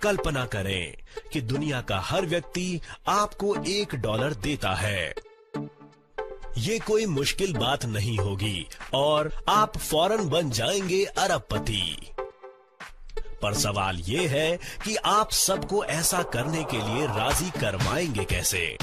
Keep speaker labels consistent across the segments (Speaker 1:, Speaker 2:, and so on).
Speaker 1: कल्पना करें कि दुनिया का हर व्यक्ति आपको $1 देता है। ये कोई मुश्किल बात नहीं होगी और आप फौरन बन जाएंगे अरबपति। पर सवाल ये है कि आप सबको ऐसा करने के लिए राजी करवाएंगे कैसे?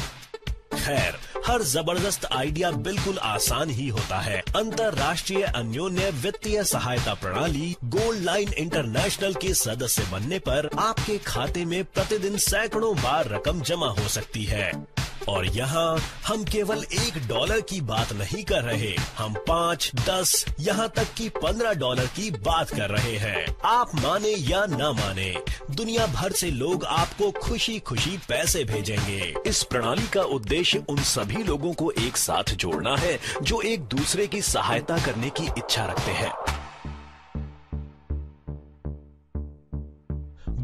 Speaker 1: खैर, हर जबरदस्त आइडिया बिल्कुल आसान ही होता है। अंतर्राष्ट्रीय अन्योन्य वित्तीय सहायता प्रणाली गोल्ड लाइन इंटरनेशनल के सदस्य बनने पर आपके खाते में प्रतिदिन सैकड़ों बार रकम जमा हो सकती है। और यहाँ हम केवल $1 की बात नहीं कर रहे, हम 5, 10, यहाँ तक कि $15 की बात कर रहे हैं। आप माने या ना माने, दुनिया भर से लोग आपको खुशी खुशी पैसे भेजेंगे।
Speaker 2: इस प्रणाली का उद्देश्य उन सभी लोगों को एक साथ जोड़ना है जो एक दूसरे की सहायता करने की इच्छा रखते हैं।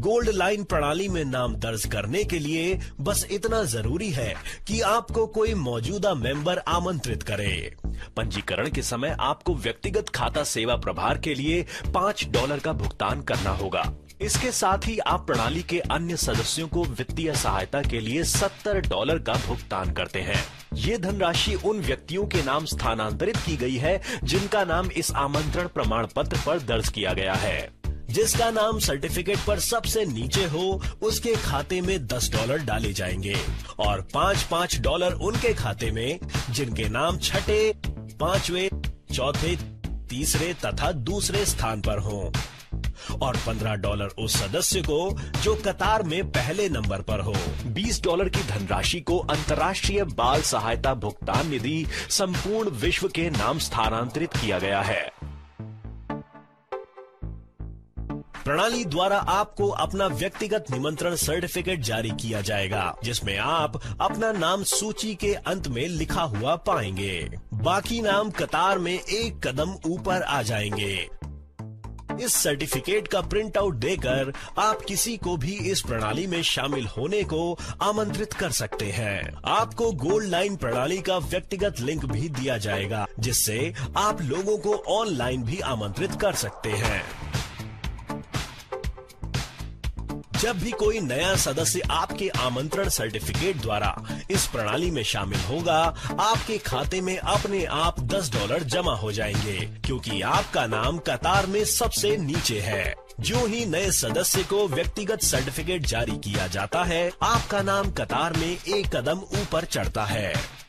Speaker 1: गोल्ड लाइन प्रणाली में नाम दर्ज करने के लिए बस इतना जरूरी है कि आपको कोई मौजूदा मेंबर आमंत्रित करे।
Speaker 2: पंजीकरण के समय आपको व्यक्तिगत खाता सेवा प्रभार के लिए $5 का भुगतान करना होगा। इसके साथ ही आप प्रणाली के अन्य सदस्यों को वित्तीय सहायता के लिए $70 का भुगतान करते हैं। ये धनराशि उन व्यक्तियों के नाम स्थानांतरित की गई है जिनका नाम इस आमंत्रण प्रमाण पत्र पर दर्ज किया गया है।
Speaker 1: जिसका नाम सर्टिफिकेट पर सबसे नीचे हो उसके खाते में $10 डाले जाएंगे और $5 उनके खाते में जिनके नाम छठे, 5वें, चौथे, तीसरे तथा दूसरे स्थान पर हों और $15 उस सदस्य को जो कतार में पहले नंबर पर हो।
Speaker 2: $20 की धनराशि को अंतर्राष्ट्रीय बाल सहायता भुगतान निधि संपूर्ण विश्व के नाम स्थानांतरित किया गया है।
Speaker 1: प्रणाली द्वारा आपको अपना व्यक्तिगत निमंत्रण सर्टिफिकेट जारी किया जाएगा जिसमें आप अपना नाम सूची के अंत में लिखा हुआ पाएंगे। बाकी नाम कतार में एक कदम ऊपर आ जाएंगे। इस सर्टिफिकेट का प्रिंट आउट देकर आप किसी को भी इस प्रणाली में शामिल होने को आमंत्रित कर सकते हैं। आपको गोल्ड लाइन प्रणाली का व्यक्तिगत लिंक भी दिया जाएगा जिससे आप लोगों को ऑनलाइन भी आमंत्रित कर सकते हैं। जब भी कोई नया सदस्य आपके आमंत्रण सर्टिफिकेट द्वारा इस प्रणाली में शामिल होगा, आपके खाते में अपने आप $10 जमा हो जाएंगे क्योंकि आपका नाम कतार में सबसे नीचे है। जो ही नए सदस्य को व्यक्तिगत सर्टिफिकेट जारी किया जाता है, आपका नाम कतार में एक कदम ऊपर चढ़ता है।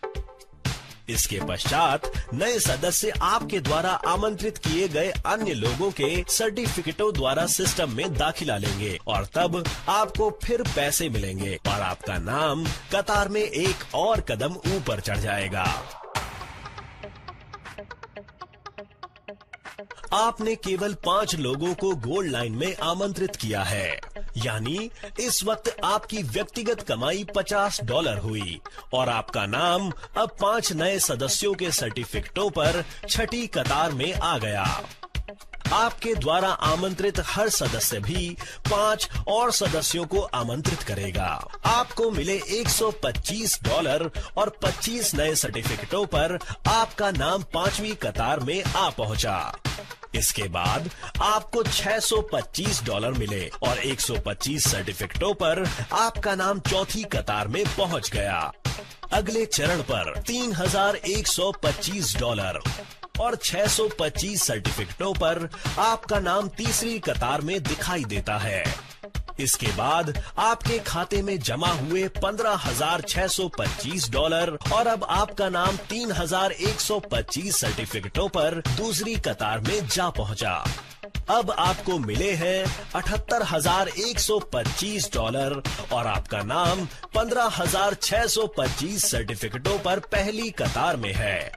Speaker 1: इसके पश्चात नए सदस्य आपके द्वारा आमंत्रित किए गए अन्य लोगों के सर्टिफिकेटों द्वारा सिस्टम में दाखिला लेंगे और तब आपको फिर पैसे मिलेंगे और आपका नाम कतार में एक और कदम ऊपर चढ़ जाएगा। आपने केवल 5 लोगों को गोल्ड लाइन में आमंत्रित किया है, यानी इस वक्त आपकी व्यक्तिगत कमाई $50 हुई और आपका नाम अब 5 नए सदस्यों के सर्टिफिकेटों पर छठी कतार में आ गया। आपके द्वारा आमंत्रित हर सदस्य भी 5 और सदस्यों को आमंत्रित करेगा। आपको मिले $125 और 25 नए सर्टिफिकेटों पर आपका नाम 5वीं कतार में आ पहुंचा। इसके बाद आपको $625 मिले और 125 सर्टिफिकेटों पर आपका नाम चौथी कतार में पहुंच गया। अगले चरण पर $3125 और 625 सर्टिफिकेटों पर आपका नाम तीसरी कतार में दिखाई देता है। इसके बाद आपके खाते में जमा हुए $15,625 और अब आपका नाम 3,125 सर्टिफिकेटों पर दूसरी कतार में जा पहुंचा। अब आपको मिले हैं $78,125 और आपका नाम 15,625 सर्टिफिकेटों पर पहली कतार में है।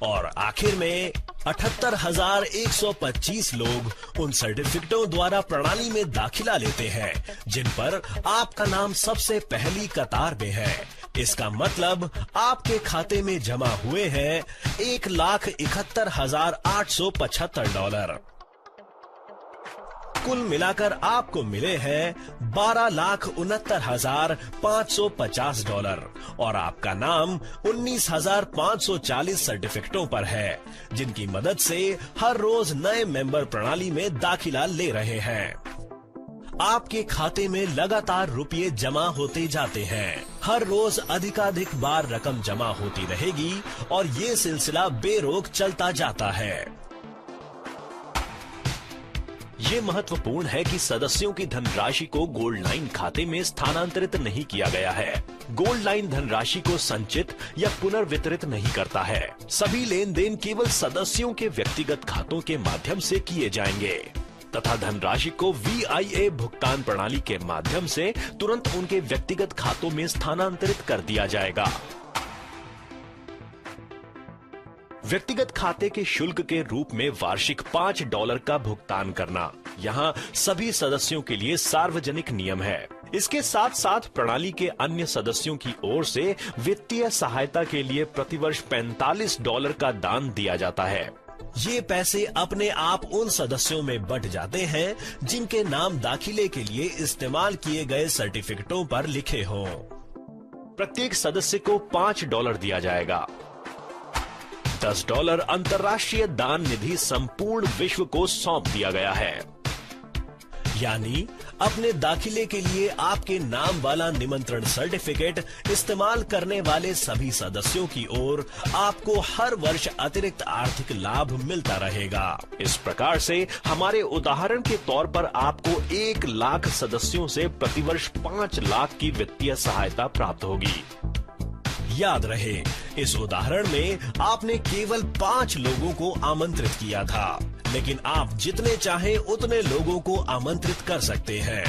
Speaker 1: और आखिर में 78,125 लोग उन सर्टिफिकेटों द्वारा प्रणाली में दाखिला लेते हैं जिन पर आपका नाम सबसे पहली कतार में है। इसका मतलब आपके खाते में जमा हुए हैं $1,71,875। कुल मिलाकर आपको मिले हैं $12,69,550 और आपका नाम 19,540 सर्टिफिकेटों पर है जिनकी मदद से हर रोज नए मेंबर प्रणाली में दाखिला ले रहे हैं। आपके खाते में लगातार रुपये जमा होते जाते हैं। हर रोज अधिकाधिक बार रकम जमा होती रहेगी और ये सिलसिला बेरोक चलता जाता है।
Speaker 2: ये महत्वपूर्ण है कि सदस्यों की धनराशि को गोल्ड लाइन खाते में स्थानांतरित नहीं किया गया है। गोल्ड लाइन धनराशि को संचित या पुनर्वितरित नहीं करता है। सभी लेन देन केवल सदस्यों के व्यक्तिगत खातों के माध्यम से किए जाएंगे तथा धनराशि को VIA भुगतान प्रणाली के माध्यम से तुरंत उनके व्यक्तिगत खातों में स्थानांतरित कर दिया जाएगा। व्यक्तिगत खाते के शुल्क के रूप में वार्षिक $5 का भुगतान करना यहाँ सभी सदस्यों के लिए सार्वजनिक नियम है। इसके साथ साथ प्रणाली के अन्य सदस्यों की ओर से वित्तीय सहायता के लिए प्रतिवर्ष $45 का दान दिया जाता है।
Speaker 1: ये पैसे अपने आप उन सदस्यों में बंट जाते हैं जिनके नाम दाखिले के लिए इस्तेमाल किए गए सर्टिफिकेटों पर लिखे हों।
Speaker 2: प्रत्येक सदस्य को $5 दिया जाएगा। $10 अंतर्राष्ट्रीय दान निधि संपूर्ण विश्व को सौंप दिया गया है।
Speaker 1: यानी अपने दाखिले के लिए आपके नाम वाला निमंत्रण सर्टिफिकेट इस्तेमाल करने वाले सभी सदस्यों की ओर आपको हर वर्ष अतिरिक्त आर्थिक लाभ मिलता रहेगा।
Speaker 2: इस प्रकार से हमारे उदाहरण के तौर पर आपको 1 लाख सदस्यों से प्रतिवर्ष 5 लाख की वित्तीय सहायता प्राप्त होगी।
Speaker 1: याद रहे, इस उदाहरण में आपने केवल 5 लोगों को आमंत्रित किया था, लेकिन आप जितने चाहें उतने लोगों को आमंत्रित कर सकते हैं।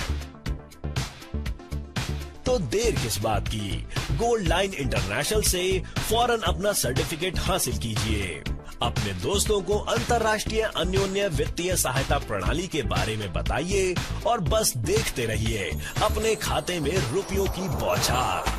Speaker 1: तो देर किस बात की, गोल्ड लाइन इंटरनेशनल से फौरन अपना सर्टिफिकेट हासिल कीजिए। अपने दोस्तों को अंतर्राष्ट्रीय अन्योन्य वित्तीय सहायता प्रणाली के बारे में बताइए और बस देखते रहिए अपने खाते में रुपयों की बौछार।